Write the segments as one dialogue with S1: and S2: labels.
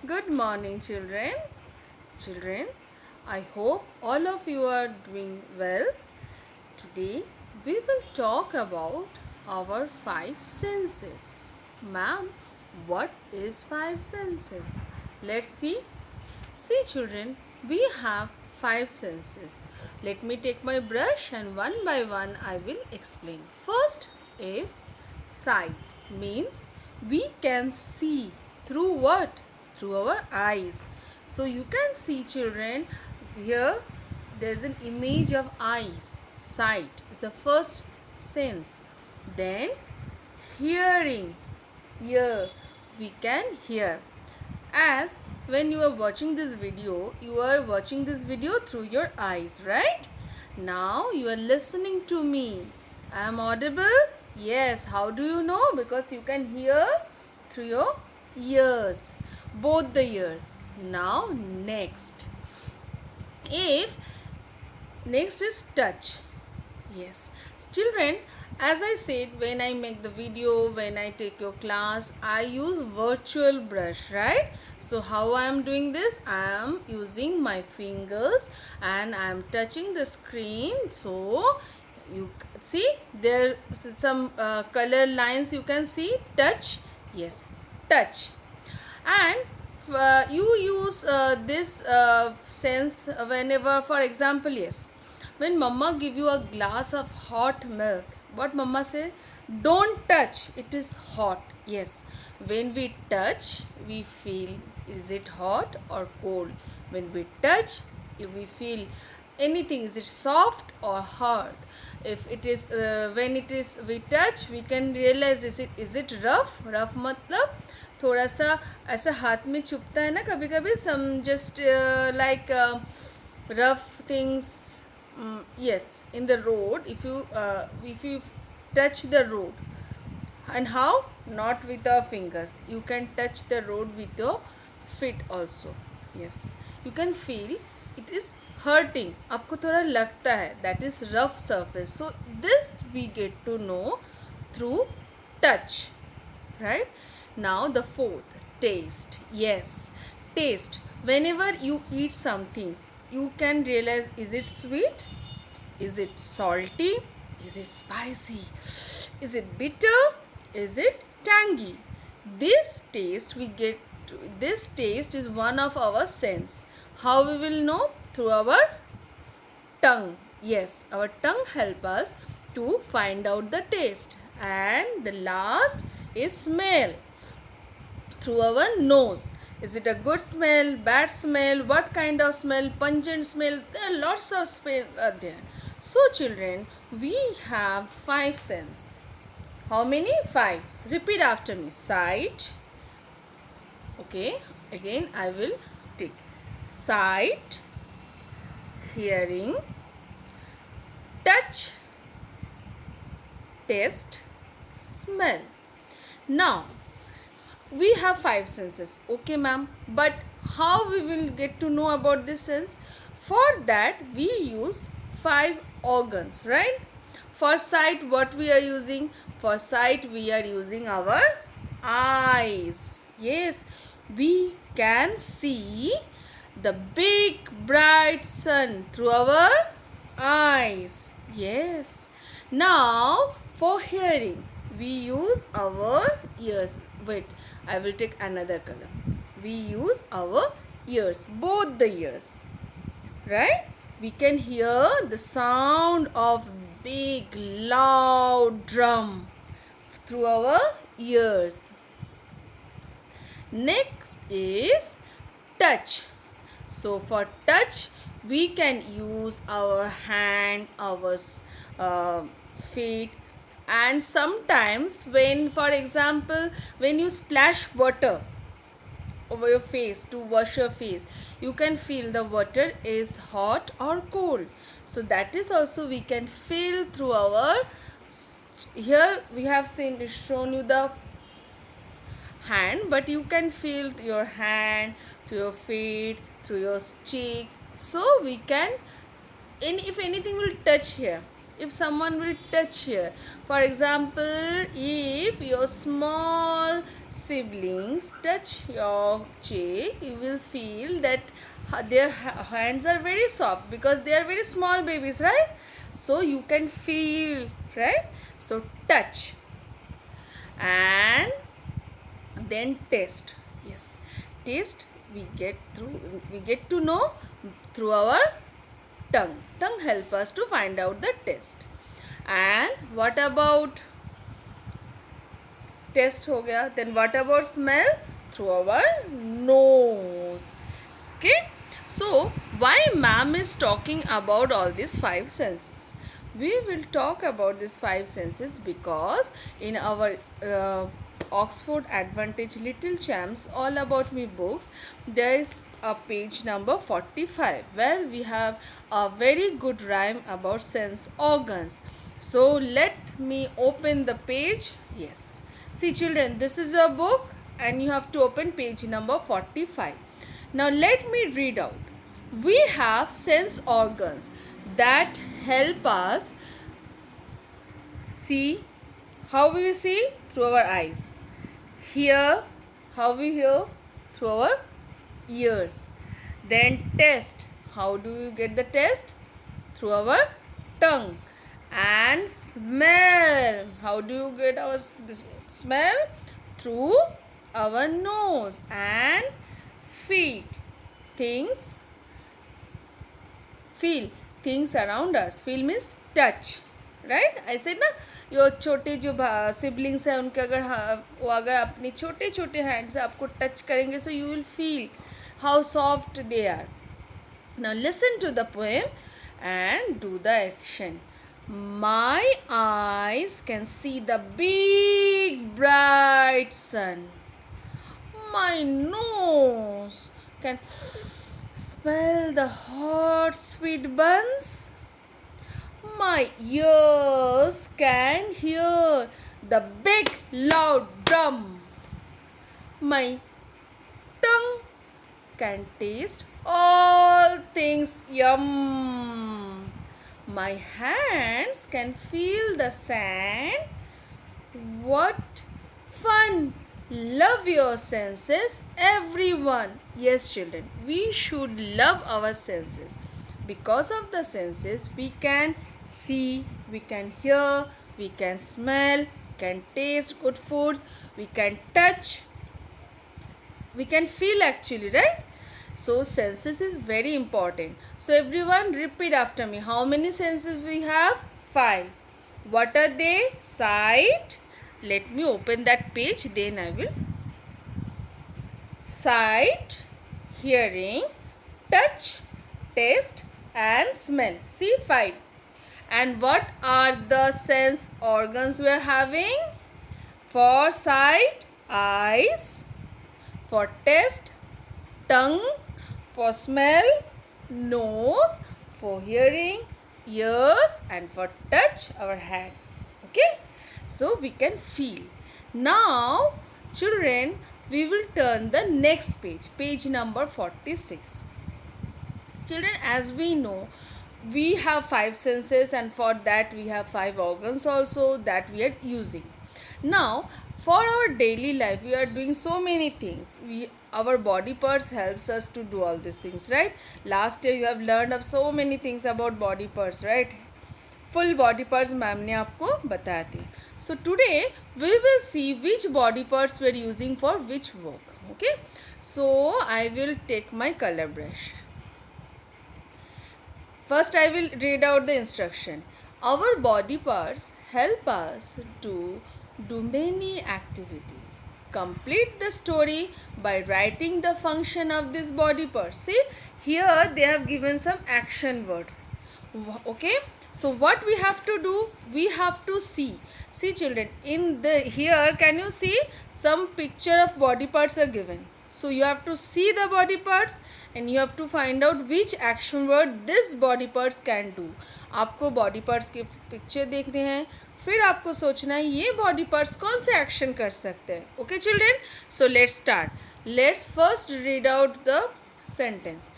S1: Good morning, children. Children, I hope all of you are doing well. Today, we will talk about our five senses. Ma'am, what is five senses? Let's see. See, children, we have five senses. Let me take my brush and one by one I will explain. First is sight, means we can see through what? Through our eyes. So you can see, children, here there's an image of eyes. Sight is the first sense. Then hearing, ear, we can hear. As when you are watching this video, you are watching this video through your eyes, right? Now you are listening to me. I am audible? Yes. How do you know? Because you can hear through your ears, both the ears. Now next, if next is touch. Yes, children, as I said, when I make the video, when I take your class, I use virtual brush, right? So how I am doing this? I am using my fingers and I am touching the screen. So you see there some color lines you can see. Touch. Yes, touch. And you use this sense whenever, for example, yes, when mama give you a glass of hot milk, what mama say? Don't touch, it is hot. Yes, when we touch we feel is it hot or cold. When we touch, if we feel anything, is it soft or hard. If it is when it is we touch, we can realize is it rough मतलब थोड़ा सा ऐसा हाथ में चुभता है ना कभी कभी. Some just like rough things. Yes, in the road, if you touch the road, and how? Not with our fingers, you can touch the road with your feet also. Yes, you can feel it is hurting, आपको थोड़ा लगता है, that is rough surface. So this we get to know through touch, right? Now the fourth, taste. Yes, taste. Whenever you eat something, you can realize, is it sweet, is it salty, is it spicy, is it bitter, is it tangy. This taste is one of our sense. How we will know? Through our tongue. Yes, our tongue help us to find out the taste. And the last is smell, through our nose. Is it a good smell, bad smell, what kind of smell, pungent smell? There are lots of smell there. So children, we have five sense. How many? Five. Repeat after me. Sight. Okay, again I will take sight, hearing, touch, taste, smell. Now we have five senses. Okay ma'am, but how we will get to know about this sense? For that we use five organs, right? For sight, what we are using? For sight we are using our eyes. Yes, we can see the big bright sun through our eyes. Yes. Now for hearing, we use our ears. Wait, I will take another color. We use our ears, both the ears, right? We can hear the sound of big loud drum through our ears. Next is touch. So for touch, we can use our hand, our feet, and sometimes when, for example, when you splash water over your face to wash your face, you can feel the water is hot or cold. So that is also we can feel through our, here we have shown you the hand, but you can feel your hand, through your feet, through your cheek. So we can, if anything will touch here, if someone will touch here, for example, if your small siblings touch your cheek, you will feel that their hands are very soft because they are very small babies, right? So you can feel, right? So touch and then taste. Yes, taste we get to know through our tongue help us to find out the taste. And what about taste हो गया, then what about smell? Through our nose. Okay, so why ma'am is talking about all these five senses? We will talk about these five senses because in our Oxford Advantage Little Champs All About Me books, there is a page number 45 where we have a very good rhyme about sense organs. So let me open the page. Yes, see children, this is a book and you have to open page number 45. Now let me read out. We have sense organs that help us see. How we see? Through our eyes. Hear. How we hear? Through our ears. Then taste. How do you get the taste? Through our tongue. And smell. How do you get our smell? Through our nose. And feet. Things. Feel things around us. Feel means touch, right? I said ना, यो छोटे जो siblings हैं उनके वो अगर अपने छोटे छोटे हैंड से आपको टच करेंगे, so you will feel how soft they are. Now listen to the poem and do the action. My eyes can see the big bright sun. My nose can smell the hot sweet buns. My ears can hear the big loud drum. My tongue can taste all things yum. My hands can feel the sand. What fun! Love your senses, everyone. Yes, children, we should love our senses. Because of the senses, we can see, we can hear, we can smell, we can taste good foods, we can touch, we can feel actually, right? So, senses is very important. So, everyone repeat after me. How many senses we have? 5. What are they? Sight. Let me open that page, then I will. Sight, hearing, touch, taste and smell. See, 5. And what are the sense organs we are having? For sight, eyes. For taste, tongue. For smell, nose. For hearing, ears. And for touch, our hand. Okay? So we can feel. Now children, we will turn the next page, page number 46. Children, as we know, we have 5 senses and for that we have 5 organs also that we are using. Now for our daily life we are doing so many things. Our body parts helps us to do all these things, right? Last year you have learned of so many things about body parts, right? Full body parts ma'am ने आपको बताया थी. So today we will see which body parts we are using for which work. Okay. So I will take my color brush. First I will read out the instruction. Our body parts help us to do many activities. Complete the story by writing the function of this body parts. See, here they have given some action words. Okay. So what we have to do? We have to see. See children, in the here can you see some picture of body parts are given. So you have to see the body parts and you have to find out which action word this body parts can do. आपको body parts के picture देखने हैं, फिर आपको सोचना है ये body parts कौन से action कर सकते हैं. Okay children, so let's start. Let's first read out the sentence.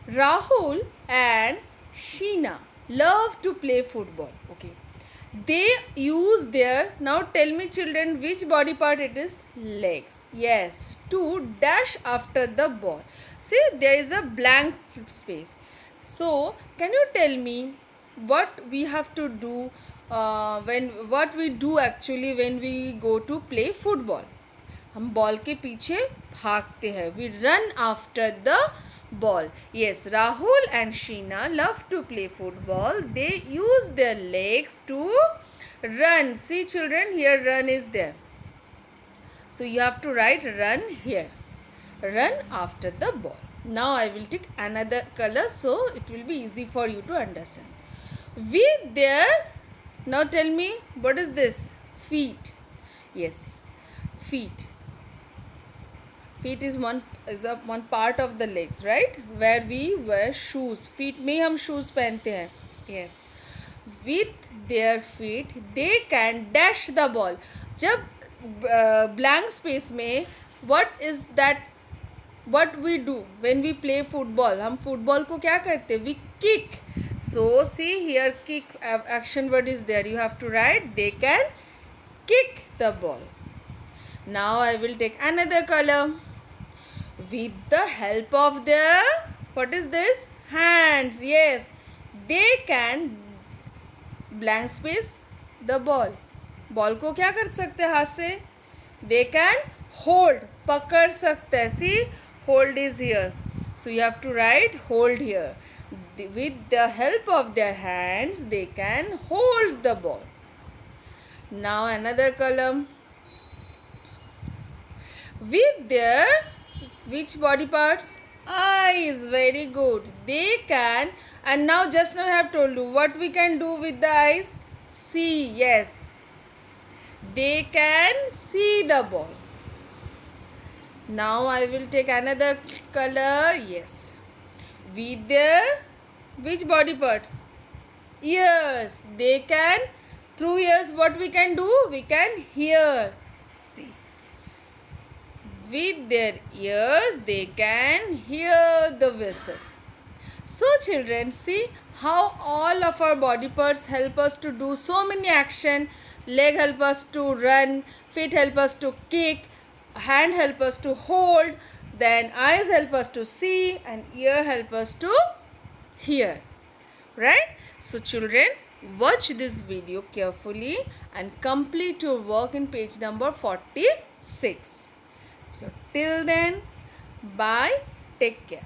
S1: Rahul and Sheena love to play football. Okay. They use their, now tell me children, which body part it is? Legs. Yes, to dash after the ball. See, there is a blank space. So, can you tell me what we have to do what we do actually when we go to play football? हम ball के पीछे भागते हैं. We run after the ball. Yes, Rahul and Sheena love to play football. They use their legs to run. See children, here run is there. So you have to write run here. Run after the ball. Now I will take another color so it will be easy for you to understand. With their, now tell me, what is this? Feet. Yes, feet. Feet is one part of the legs, right? Where we wear shoes. Feet में हम shoes पहनते हैं. Yes. With their feet, they can dash the ball. जब blank space में, what is that? What we do when we play football? हम football को क्या करते हैं? We kick. So see here, kick action word is there. You have to write. They can kick the ball. Now I will take another color. With the help of their, what is this? Hands. Yes, they can blank space the ball. Ball को क्या कर सकते हैं हाथ से? They can hold, पकड़ सकते हैं. See, hold is here. So you have to write hold here. With the help of their hands, they can hold the ball. Now another column. With their, which body parts? Eyes. Very good. They can, and now just now I have told you what we can do with the eyes. See. Yes, they can see the ball. Now I will take another color. Yes, with their, which body parts? Ears. They can, through ears what we can do? We can hear. See, with their ears they can hear the whistle. So children, see how all of our body parts help us to do so many action. Leg help us to run, feet help us to kick, hand help us to hold, then eyes help us to see, and ear help us to hear. Right? So children, watch this video carefully and complete your work in page number 46. So till then, bye, take care.